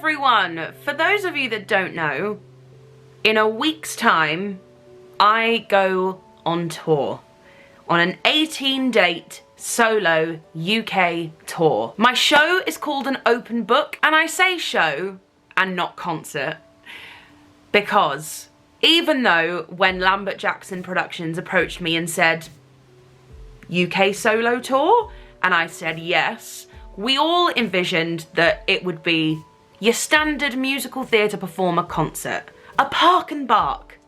everyone! For those of you that don't know, in a week's time, I go on tour. On an 18-date solo UK tour. My show is called An Open Book, and I say show and not concert because even though when Lambert Jackson Productions approached me and said, UK solo tour? And I said yes, we all envisioned that it would be your standard musical theatre performer concert. A park and bark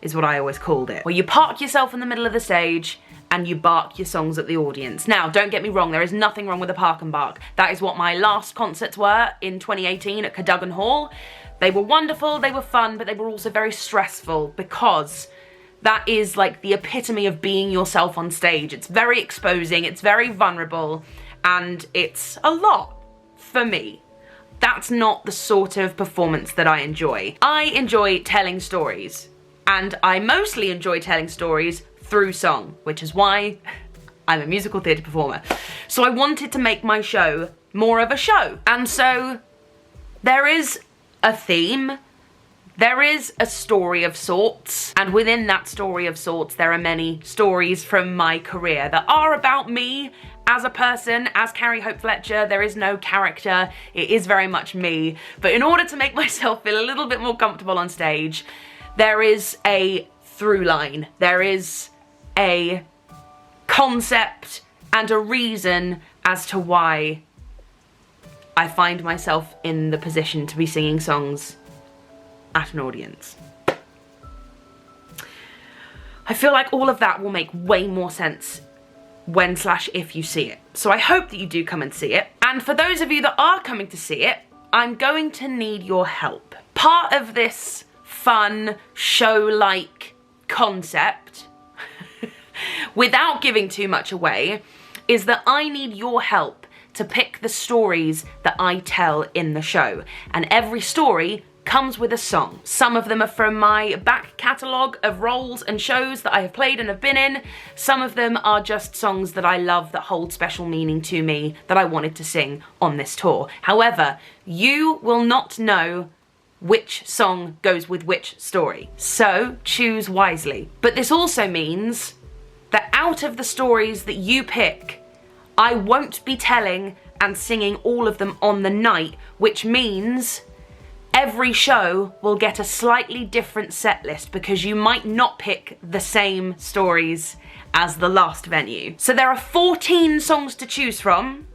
is what I always called it. Where you park yourself in the middle of the stage and you bark your songs at the audience. Now, don't get me wrong, there is nothing wrong with a park and bark. That is what my last concerts were in 2018 at Cadogan Hall. They were wonderful, they were fun, but they were also very stressful because that is like the epitome of being yourself on stage. It's very exposing, it's very vulnerable, and it's a lot for me. That's not the sort of performance that I enjoy. I enjoy telling stories, and I mostly enjoy telling stories through song, which is why I'm a musical theatre performer. So I wanted to make my show more of a show. And so there is a theme, there is a story of sorts, and within that story of sorts there are many stories from my career that are about me as a person, as Carrie Hope Fletcher. There is no character, it is very much me. But in order to make myself feel a little bit more comfortable on stage, there is a through line, there is a concept and a reason as to why I find myself in the position to be singing songs at an audience. I feel like all of that will make way more sense when/if you see it. So I hope that you do come and see it. And for those of you that are coming to see it, I'm going to need your help. Part of this fun, show-like concept, without giving too much away, is that I need your help to pick the stories that I tell in the show. And every story comes with a song. Some of them are from my back catalogue of roles and shows that I have played and have been in. Some of them are just songs that I love that hold special meaning to me that I wanted to sing on this tour. However, you will not know which song goes with which story, so choose wisely. But this also means that out of the stories that you pick, I won't be telling and singing all of them on the night, which means every show will get a slightly different set list because you might not pick the same stories as the last venue. So there are 14 songs to choose from,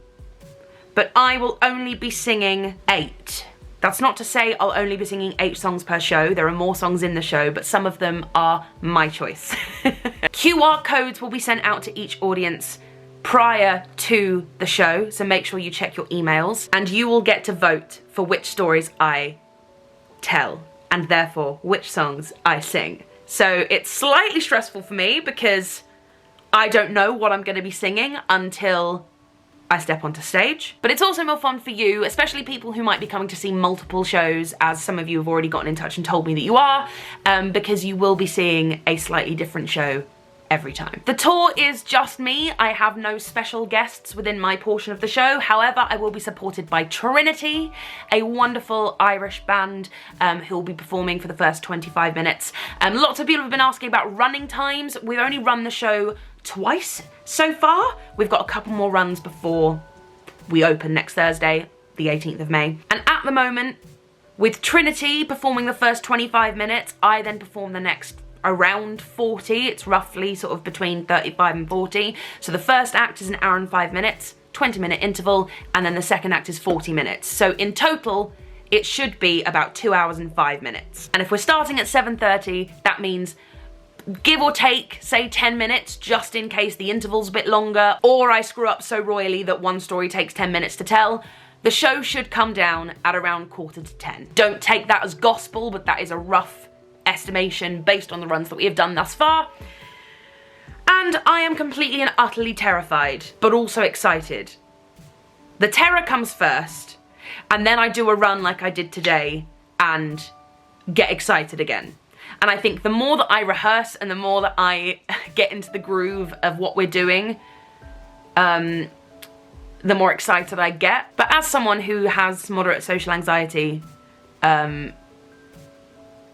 but I will only be singing 8. That's not to say I'll only be singing 8 songs per show. There are more songs in the show, but some of them are my choice. QR codes will be sent out to each audience prior to the show, so make sure you check your emails, and you will get to vote for which stories I tell, and therefore which songs I sing. So it's slightly stressful for me because I don't know what I'm going to be singing until I step onto stage. But it's also more fun for you, especially people who might be coming to see multiple shows, as some of you have already gotten in touch and told me that you are, because you will be seeing a slightly different show every time. The tour is just me. I have no special guests within my portion of the show. However, I will be supported by Trinity, a wonderful Irish band who will be performing for the first 25 minutes. Lots of people have been asking about running times. We've only run the show twice so far. We've got a couple more runs before we open next Thursday, the 18th of May. And at the moment, with Trinity performing the first 25 minutes, I then perform the next around 40. It's roughly sort of between 35 and 40. So the first act is an hour and 5 minutes, 20-minute interval, and then the second act is 40 minutes. So in total, it should be about 2 hours and 5 minutes. And if we're starting at 7:30, that means give or take, say 10 minutes, just in case the interval's a bit longer, or I screw up so royally that one story takes 10 minutes to tell. The show should come down at around 9:45. Don't take that as gospel, but that is a rough estimation based on the runs that we have done thus far. And I am completely and utterly terrified, but also excited. The terror comes first, and then I do a run like I did today and get excited again. And I think the more that I rehearse and the more that I get into the groove of what we're doing, the more excited I get. But as someone who has moderate social anxiety,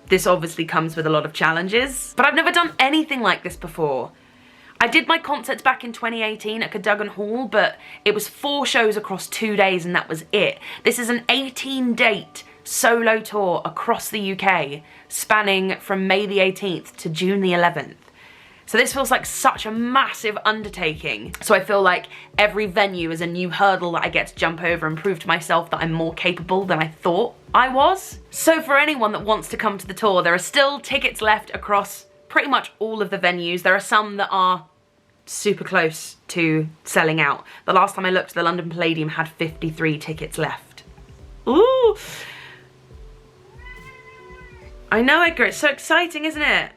this obviously comes with a lot of challenges. But I've never done anything like this before. I did my concerts back in 2018 at Cadogan Hall, but it was 4 shows across 2 days and that was it. This is an 18-date solo tour across the UK, spanning from May the 18th to June the 11th. So this feels like such a massive undertaking. So I feel like every venue is a new hurdle that I get to jump over and prove to myself that I'm more capable than I thought I was. So for anyone that wants to come to the tour, there are still tickets left across pretty much all of the venues. There are some that are super close to selling out. The last time I looked, the London Palladium had 53 tickets left. Ooh! I know, Edgar, it's so exciting, isn't it?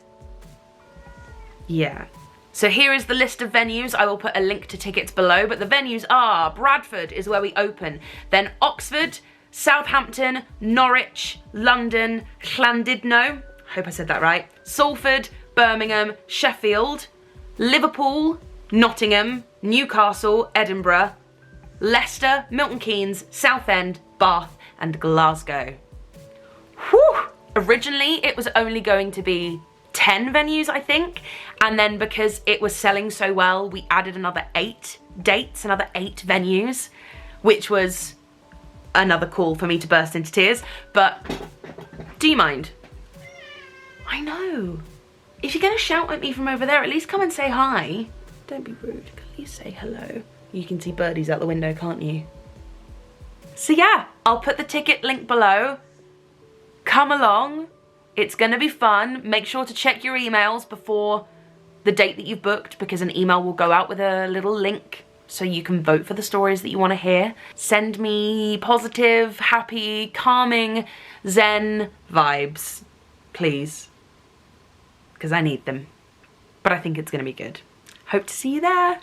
Yeah. So here is the list of venues. I will put a link to tickets below, but the venues are Bradford is where we open, then Oxford, Southampton, Norwich, London, Llandudno, hope I said that right, Salford, Birmingham, Sheffield, Liverpool, Nottingham, Newcastle, Edinburgh, Leicester, Milton Keynes, Southend, Bath, and Glasgow. Whew! Originally, it was only going to be 10 venues, I think, and then because it was selling so well, we added another 8 dates, another 8 venues, which was another call for me to burst into tears. But do you mind? I know. If you're gonna shout at me from over there, at least come and say hi. Don't be rude, can you say hello? You can see birdies out the window, can't you? So yeah, I'll put the ticket link below. Come along, it's gonna be fun. Make sure to check your emails before the date that you've booked, because an email will go out with a little link so you can vote for the stories that you wanna hear. Send me positive, happy, calming, zen vibes, please, because I need them. But I think it's gonna be good. Hope to see you there.